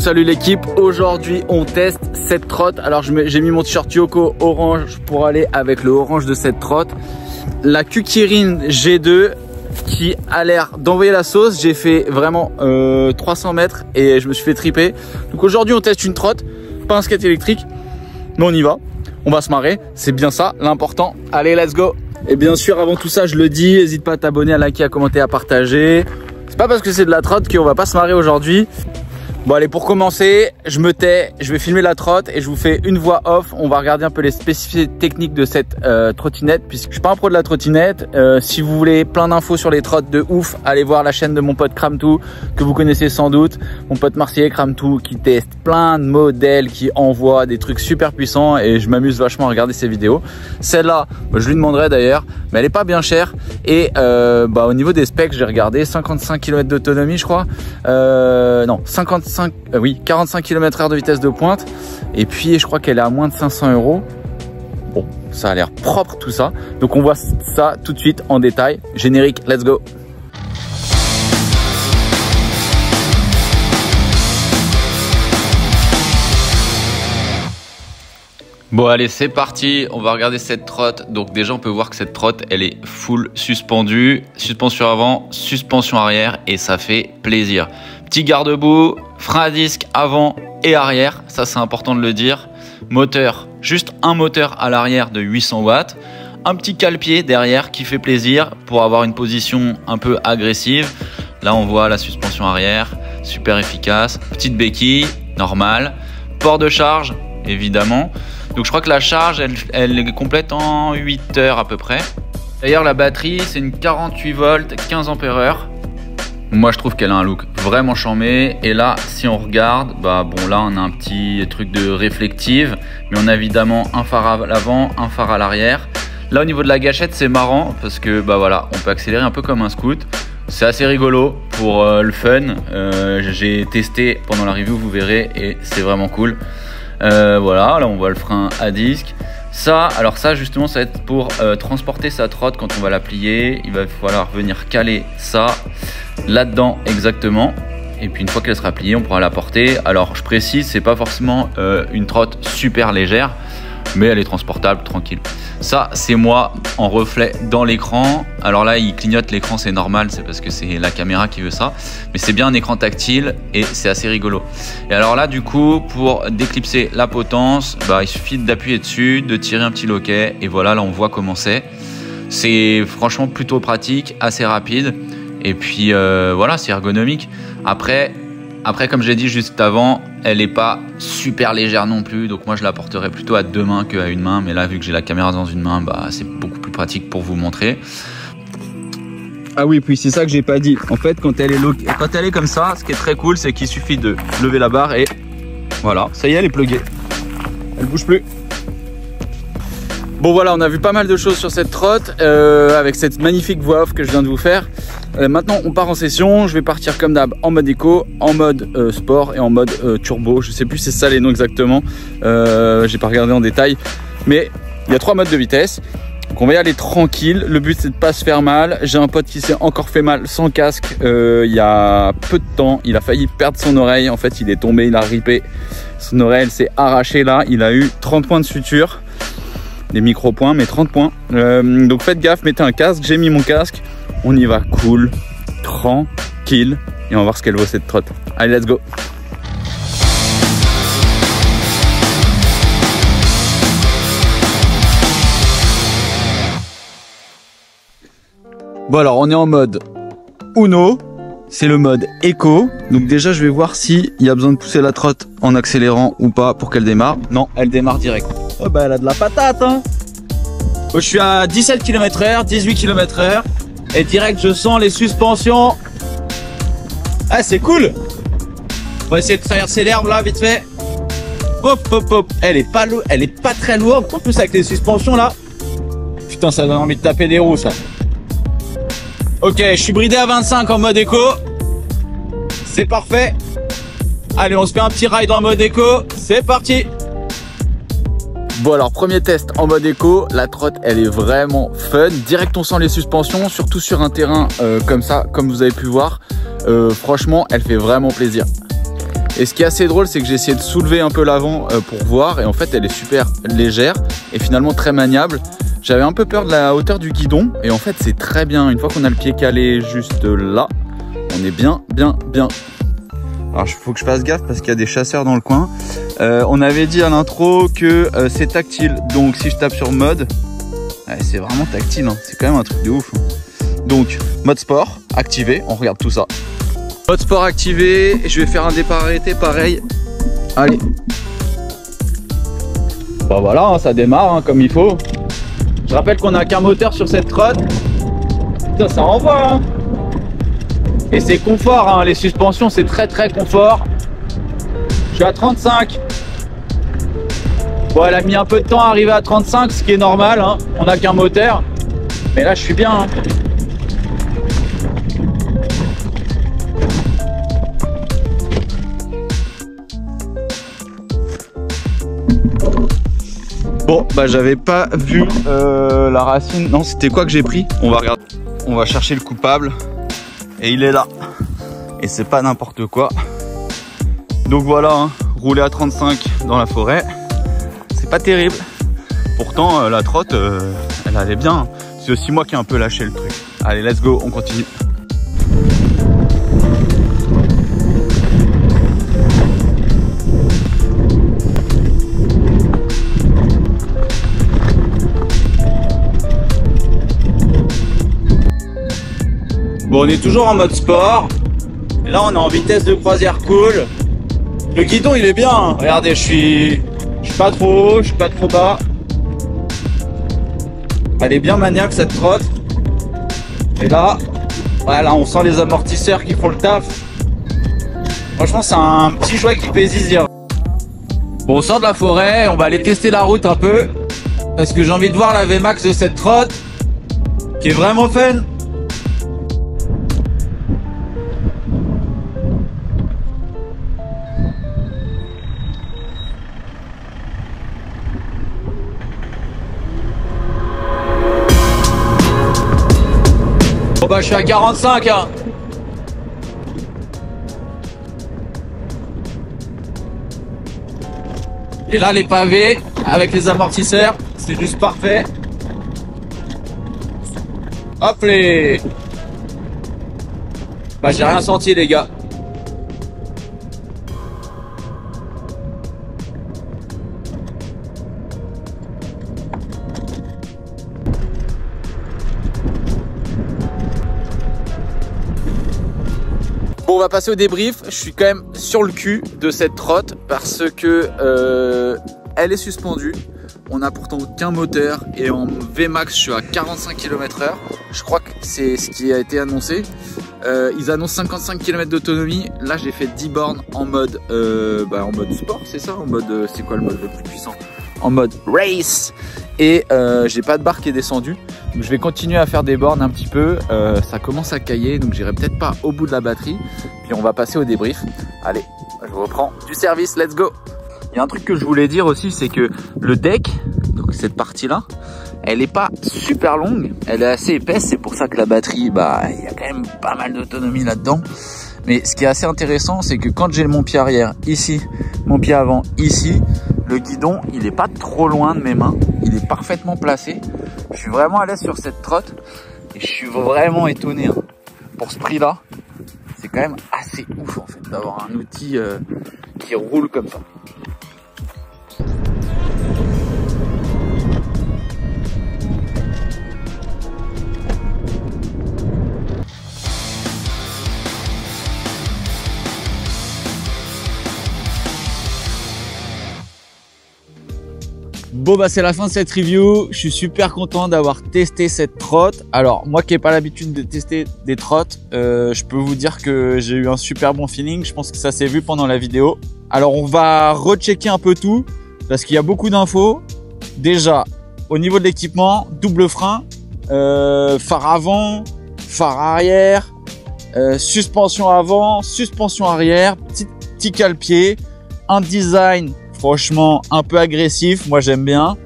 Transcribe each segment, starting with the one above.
salut l'équipe. Aujourd'hui on teste cette trotte. Alors j'ai mis mon t-shirt Yoko orange pour aller avec le orange de cette trotte. La Kukirin G2 qui a l'air d'envoyer la sauce. J'ai fait vraiment 300 mètres et je me suis fait triper. Donc aujourd'hui on teste une trotte, pas un skate électrique, mais on y va. On va se marrer, c'est bien ça l'important. Allez, let's go. Et bien sûr avant tout ça je le dis, n'hésite pas à t'abonner, à liker, à commenter, à partager. C'est pas parce que c'est de la trotte qu'on va pas se marrer aujourd'hui. Bon allez, pour commencer, je me tais, je vais filmer la trotte et je vous fais une voix off. On va regarder un peu les spécificités techniques de cette trottinette, puisque je suis pas un pro de la trottinette. Si vous voulez plein d'infos sur les trottes de ouf, allez voir la chaîne de mon pote Kramtou, que vous connaissez sans doute. Mon pote marseillais Kramtou qui teste plein de modèles, qui envoie des trucs super puissants et je m'amuse vachement à regarder ses vidéos. Celle-là, je lui demanderai d'ailleurs, mais elle est pas bien chère. Et au niveau des specs, j'ai regardé 55 km d'autonomie je crois. Non, 45 km/h de vitesse de pointe. Et puis je crois qu'elle est à moins de 500 €. Bon, ça a l'air propre tout ça. Donc on voit ça tout de suite en détail. Générique, let's go. Bon allez, c'est parti, on va regarder cette trotte. Donc déjà on peut voir que cette trotte elle est full suspendue, suspension avant, suspension arrière et ça fait plaisir. Petit garde-boue, frein à disque avant et arrière, ça c'est important de le dire. Moteur, juste un moteur à l'arrière de 800 watts. Un petit cale-pied derrière qui fait plaisir pour avoir une position un peu agressive. Là on voit la suspension arrière, super efficace. Petite béquille, normale. Port de charge, évidemment. Donc je crois que la charge elle est complète en 8 heures à peu près. D'ailleurs la batterie c'est une 48 volts 15 ampères-heure. Moi je trouve qu'elle a un look vraiment charmé. Et là si on regarde, bon là on a un petit truc de réflective, mais on a évidemment un phare à l'avant, un phare à l'arrière. Là au niveau de la gâchette c'est marrant parce que voilà, on peut accélérer un peu comme un scoot. C'est assez rigolo pour le fun. J'ai testé pendant la review, vous verrez, et c'est vraiment cool. Voilà, là on voit le frein à disque. Ça justement ça va être pour transporter sa trotte quand on va la plier. Il va falloir venir caler ça là-dedans exactement. Et puis une fois qu'elle sera pliée, on pourra la porter. Alors je précise, c'est pas forcément une trotte super légère, mais elle est transportable tranquille. Ça c'est moi en reflet dans l'écran. Alors là il clignote l'écran, c'est normal, c'est parce que c'est la caméra qui veut ça, mais c'est bien un écran tactile et c'est assez rigolo. Et alors là du coup pour déclipser la potence, il suffit d'appuyer dessus, de tirer un petit loquet et voilà, là on voit comment c'est. C'est franchement plutôt pratique, assez rapide et puis voilà, c'est ergonomique. Après comme j'ai dit juste avant, elle n'est pas super légère non plus, donc moi je la porterai plutôt à 2 mains qu'à une main, mais là vu que j'ai la caméra dans une main, c'est beaucoup plus pratique pour vous montrer. Ah oui, puis c'est ça que j'ai pas dit. En fait quand elle est comme ça, ce qui est très cool, c'est qu'il suffit de lever la barre et voilà, ça y est, elle est pluguée, elle bouge plus. Bon voilà, on a vu pas mal de choses sur cette trotte avec cette magnifique voix off que je viens de vous faire. Maintenant on part en session, je vais partir comme d'hab en mode éco, en mode sport et en mode turbo. Je sais plus c'est ça les noms exactement, j'ai pas regardé en détail, mais il y a 3 modes de vitesse. Donc on va y aller tranquille, le but c'est de pas se faire mal. J'ai un pote qui s'est encore fait mal sans casque il y a peu de temps, il a failli perdre son oreille. En fait il est tombé, il a ripé son oreille, elle s'est arrachée là, il a eu 30 points de suture. Des micro-points, mais 30 points. Donc faites gaffe, mettez un casque. J'ai mis mon casque. On y va cool, tranquille. Et on va voir ce qu'elle vaut cette trotte. Allez, let's go. Bon alors, on est en mode Uno. C'est le mode éco. Donc déjà, je vais voir s'il y a besoin de pousser la trotte en accélérant ou pas pour qu'elle démarre. Non, elle démarre direct. Oh elle a de la patate hein. Je suis à 17 km/h, 18 km/h et direct je sens les suspensions. Ah c'est cool. On va essayer de traverser l'herbe là vite fait. Hop hop hop. Elle est pas très lourde. En plus avec les suspensions là. Putain ça donne envie de taper des roues ça. Ok, je suis bridé à 25 en mode éco. C'est parfait. Allez on se fait un petit ride en mode éco. C'est parti. Bon alors premier test en mode éco, la trotte elle est vraiment fun, direct on sent les suspensions, surtout sur un terrain comme ça, comme vous avez pu voir, franchement elle fait vraiment plaisir. Et ce qui est assez drôle, c'est que j'ai essayé de soulever un peu l'avant pour voir, et en fait elle est super légère et finalement très maniable. J'avais un peu peur de la hauteur du guidon, et en fait c'est très bien. Une fois qu'on a le pied calé juste là, on est bien. Alors il faut que je fasse gaffe parce qu'il y a des chasseurs dans le coin. On avait dit à l'intro que c'est tactile, donc si je tape sur mode, c'est vraiment tactile, hein. C'est quand même un truc de ouf. Donc mode sport activé, on regarde tout ça. Mode sport activé, et je vais faire un départ arrêté pareil. Allez. Bah voilà, hein, ça démarre hein, comme il faut. Je rappelle qu'on n'a qu'un moteur sur cette trotte. Putain, ça envoie hein. Et c'est confort, hein, les suspensions c'est très confort. Je suis à 35. Bon, elle a mis un peu de temps à arriver à 35, ce qui est normal, hein. On n'a qu'un moteur. Mais là je suis bien hein. Bon, bah j'avais pas vu la racine. Non, c'était quoi que j'ai pris? On va regarder. On va chercher le coupable. Et il est là. Et c'est pas n'importe quoi. Donc voilà, hein, rouler à 35 dans la forêt, c'est pas terrible. Pourtant, la trotte, elle allait bien. C'est aussi moi qui ai un peu lâché le truc. Allez, let's go, on continue. Bon, on est toujours en mode sport. Et là, on est en vitesse de croisière cool. Le guidon, il est bien. Hein. Regardez, je suis pas trop haut, je suis pas trop bas. Elle est bien maniaque cette trotte. Et là, voilà, on sent les amortisseurs qui font le taf. Franchement, c'est un petit jouet qui fait zizir. Bon, on sort de la forêt, on va aller tester la route un peu. Parce que j'ai envie de voir la VMAX de cette trotte. Qui est vraiment fun. Bon bah je suis à 45 hein. Et là les pavés avec les amortisseurs, c'est juste parfait. Hop les. Bah j'ai rien senti les gars. Bon, on va passer au débrief. Je suis quand même sur le cul de cette trotte parce que elle est suspendue. On n'a pourtant qu'un moteur et en VMAX je suis à 45 km/h. Je crois que c'est ce qui a été annoncé. Ils annoncent 55 km d'autonomie. Là j'ai fait 10 bornes en mode sport, c'est ça? En mode c'est quoi le mode le plus puissant? En mode race. Et j'ai pas de barre qui est descendue. Donc je vais continuer à faire des bornes un petit peu. Ça commence à cailler, donc j'irai peut-être pas au bout de la batterie. Puis on va passer au débrief. Allez, je vous reprends du service, let's go. Il y a un truc que je voulais dire aussi, c'est que le deck, donc cette partie-là, elle est pas super longue, elle est assez épaisse. C'est pour ça que la batterie, bah, il y a quand même pas mal d'autonomie là-dedans. Mais ce qui est assez intéressant, c'est que quand j'ai mon pied arrière ici, mon pied avant ici, le guidon, il est pas trop loin de mes mains. Il est parfaitement placé. Je suis vraiment à l'aise sur cette trotte. Et je suis vraiment étonné. Hein. Pour ce prix-là, c'est quand même assez ouf en fait d'avoir un outil qui roule comme ça. Bon bah c'est la fin de cette review, je suis super content d'avoir testé cette trotte. Alors moi qui n'ai pas l'habitude de tester des trottes, je peux vous dire que j'ai eu un super bon feeling, je pense que ça s'est vu pendant la vidéo. Alors on va rechecker un peu tout, parce qu'il y a beaucoup d'infos. Déjà, au niveau de l'équipement, double frein, phare avant, phare arrière, suspension avant, suspension arrière, petit cale-pied, un design franchement un peu agressif, moi j'aime bien.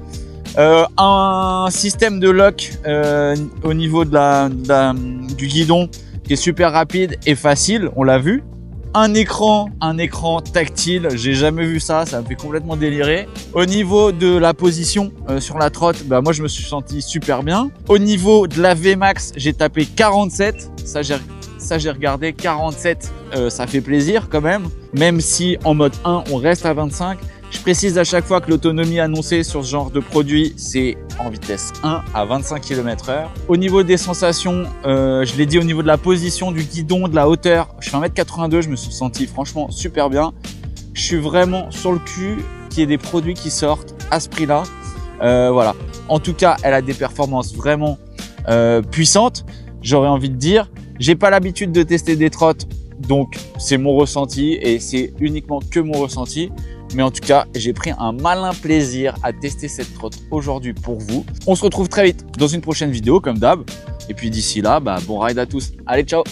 Un système de lock au niveau de du guidon qui est super rapide et facile, on l'a vu. un écran tactile, j'ai jamais vu ça, ça me fait complètement délirer. Au niveau de la position sur la trotte, bah moi je me suis senti super bien. Au niveau de la Vmax, j'ai tapé 47, ça j'ai regardé 47, ça fait plaisir quand même si en mode 1 on reste à 25. Je précise à chaque fois que l'autonomie annoncée sur ce genre de produit, c'est en vitesse 1 à 25 km/h. Au niveau des sensations, je l'ai dit, au niveau de la position du guidon, de la hauteur, je fais 1m82, je me suis senti franchement super bien. Je suis vraiment sur le cul qu'il y ait des produits qui sortent à ce prix-là. Voilà. En tout cas, elle a des performances vraiment puissantes, j'aurais envie de dire. J'ai pas l'habitude de tester des trottes, donc c'est mon ressenti et c'est uniquement que mon ressenti. Mais en tout cas, j'ai pris un malin plaisir à tester cette trotte aujourd'hui pour vous. On se retrouve très vite dans une prochaine vidéo comme d'hab. Et puis d'ici là, bon ride à tous. Allez, ciao!